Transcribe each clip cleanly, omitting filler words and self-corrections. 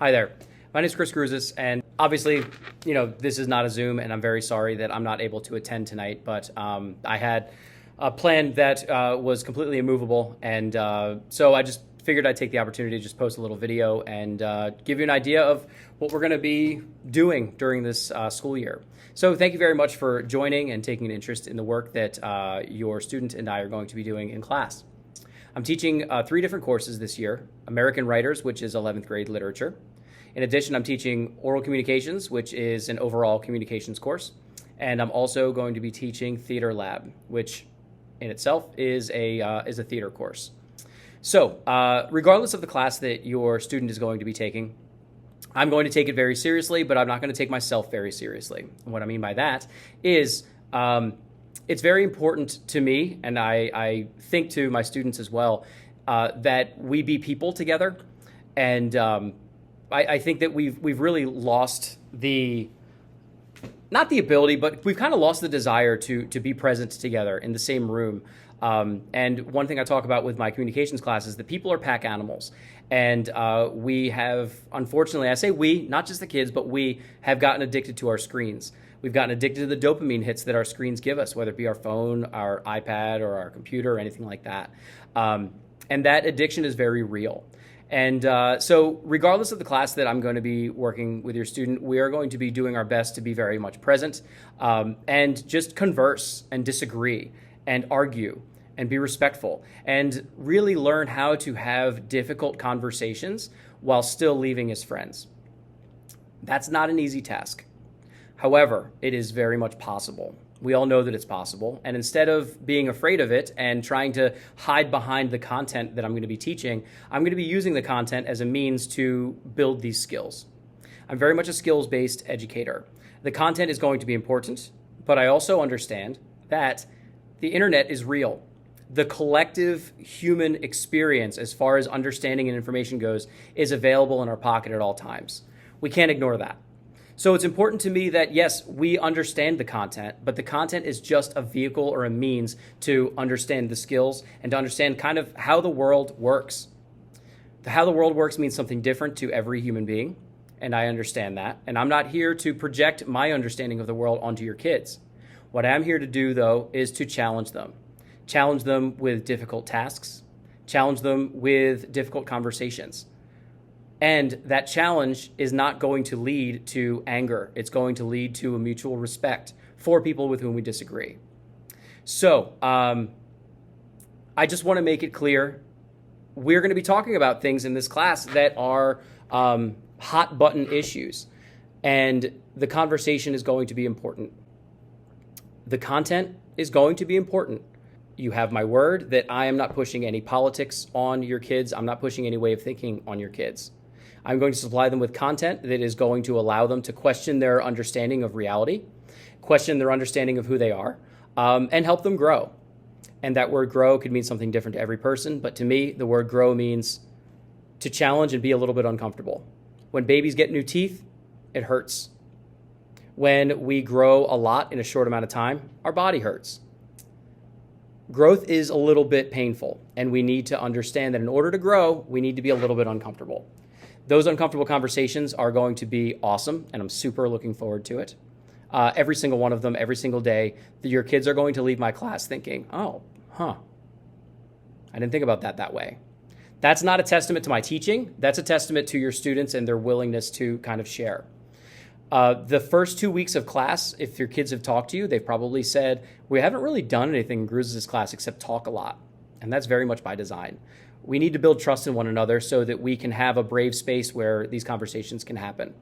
Hi there. My name is Grouzes, and obviously, this is not a Zoom, and I'm very sorry that I'm not able to attend tonight, but I had a plan that was completely immovable, and so I just figured I'd take the opportunity to just post a little video and give you an idea of what we're going to be doing during this school year. So thank you very much for joining and taking an interest in the work that your student and I are going to be doing in class. I'm teaching 3 different courses this year: American Writers, which is 11th grade literature. In addition, I'm teaching Oral Communications, which is an overall communications course. And I'm also going to be teaching Theater Lab, which in itself is a theater course. So regardless of the class that your student is going to be taking, I'm going to take it very seriously, but I'm not going to take myself very seriously. And what I mean by that is it's very important to me, and I think to my students as well, that we be people together. And I think that we've really lost not the ability, but we've kind of lost the desire to be present together in the same room. And one thing I talk about with my communications class is that people are pack animals. And we have, unfortunately, I say we, not just the kids, but we have gotten addicted to our screens. We've gotten addicted to the dopamine hits that our screens give us, whether it be our phone, our iPad, or our computer, or anything like that. And that addiction is very real. And so regardless of the class that I'm going to be working with your student, we are going to be doing our best to be very much present and just converse and disagree and argue and be respectful and really learn how to have difficult conversations while still leaving as friends. That's not an easy task. However, it is very much possible. We all know that it's possible. And instead of being afraid of it and trying to hide behind the content that I'm going to be teaching, I'm going to be using the content as a means to build these skills. I'm very much a skills-based educator. The content is going to be important, but I also understand that the internet is real. The collective human experience, as far as understanding and information goes, is available in our pocket at all times. We can't ignore that. So it's important to me that, yes, we understand the content, but the content is just a vehicle or a means to understand the skills and to understand kind of how the world works. How the world works means something different to every human being, and I understand that. And I'm not here to project my understanding of the world onto your kids. What I'm here to do, though, is to challenge them. Challenge them with difficult tasks. Challenge them with difficult conversations. And that challenge is not going to lead to anger. It's going to lead to a mutual respect for people with whom we disagree. So I just want to make it clear, we're going to be talking about things in this class that are hot button issues. And the conversation is going to be important. The content is going to be important. You have my word that I am not pushing any politics on your kids. I'm not pushing any way of thinking on your kids. I'm going to supply them with content that is going to allow them to question their understanding of reality, question their understanding of who they are, and help them grow. And that word grow could mean something different to every person, but to me, the word grow means to challenge and be a little bit uncomfortable. When babies get new teeth, it hurts. When we grow a lot in a short amount of time, our body hurts. Growth is a little bit painful, and we need to understand that in order to grow, we need to be a little bit uncomfortable. Those uncomfortable conversations are going to be awesome, and I'm super looking forward to it. Every single one of them, every single day, your kids are going to leave my class thinking, I didn't think about that way. That's not a testament to my teaching. That's a testament to your students and their willingness to kind of share. The first 2 weeks of class, if your kids have talked to you, they've probably said, we haven't really done anything in Grouzes' class except talk a lot. And that's very much by design. We need to build trust in one another so that we can have a brave space where these conversations can happen.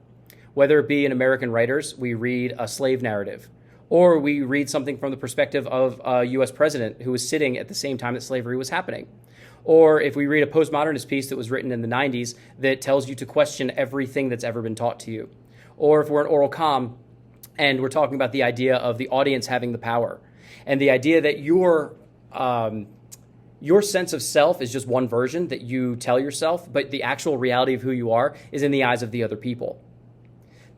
Whether it be in American Writers, we read a slave narrative, or we read something from the perspective of a U.S. president who was sitting at the same time that slavery was happening. Or if we read a postmodernist piece that was written in the 90s that tells you to question everything that's ever been taught to you. Or if we're an oral comm and we're talking about the idea of the audience having the power and the idea that your sense of self is just one version that you tell yourself, but the actual reality of who you are is in the eyes of the other people.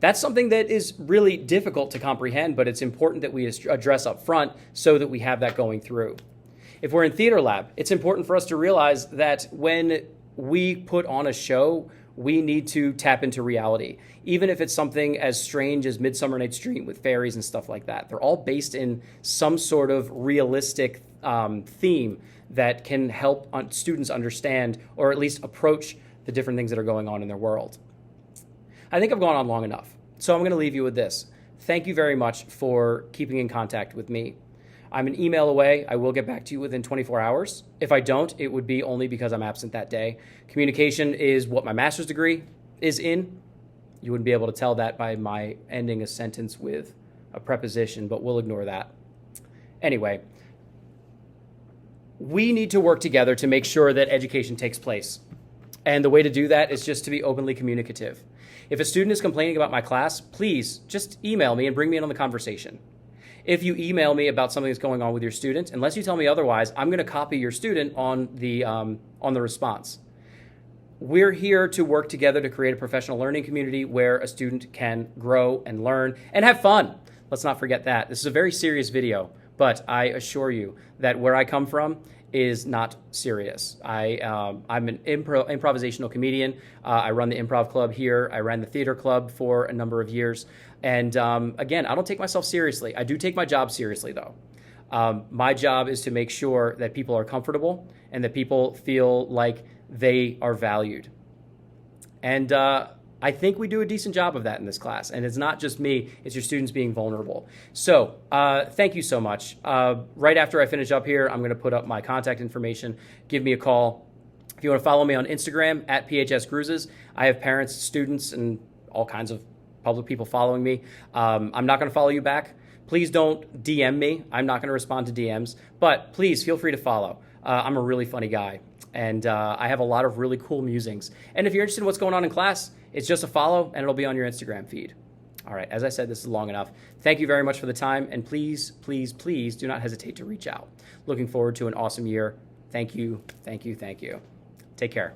That's something that is really difficult to comprehend, but it's important that we address up front so that we have that going through. If we're in Theater Lab, it's important for us to realize that when we put on a show, we need to tap into reality. Even if it's something as strange as Midsummer Night's Dream with fairies and stuff like that. They're all based in some sort of realistic theme that can help students understand, or at least approach, the different things that are going on in their world. I think I've gone on long enough, so I'm going to leave you with this. Thank you very much for keeping in contact with me. I'm an email away. I will get back to you within 24 hours. If I don't, it would be only because I'm absent that day. Communication is what my master's degree is in. You wouldn't be able to tell that by my ending a sentence with a preposition, but we'll ignore that. Anyway, we need to work together to make sure that education takes place. And the way to do that is just to be openly communicative. If a student is complaining about my class, please just email me and bring me in on the conversation. If you email me about something that's going on with your student, unless you tell me otherwise, I'm going to copy your student on the response. We're here to work together to create a professional learning community where a student can grow and learn and have fun. Let's not forget that. This is a very serious video, but I assure you that where I come from is not serious. I'm an improvisational comedian. I run the improv club here. I ran the theater club for a number of years. And again, I don't take myself seriously. I do take my job seriously, though. My job is to make sure that people are comfortable and that people feel like they are valued. And I think we do a decent job of that in this class. And it's not just me, it's your students being vulnerable. So thank you so much. Right after I finish up here, I'm going to put up my contact information. Give me a call. If you want to follow me on Instagram, at PHSGrouzes, I have parents, students, and all kinds of public people following me. I'm not going to follow you back. Please don't DM me. I'm not going to respond to DMs. But please feel free to follow. I'm a really funny guy. And I have a lot of really cool musings. And if you're interested in what's going on in class, it's just a follow, and it'll be on your Instagram feed. All right, as I said, this is long enough. Thank you very much for the time, and please, please, please do not hesitate to reach out. Looking forward to an awesome year. Thank you, thank you, thank you. Take care.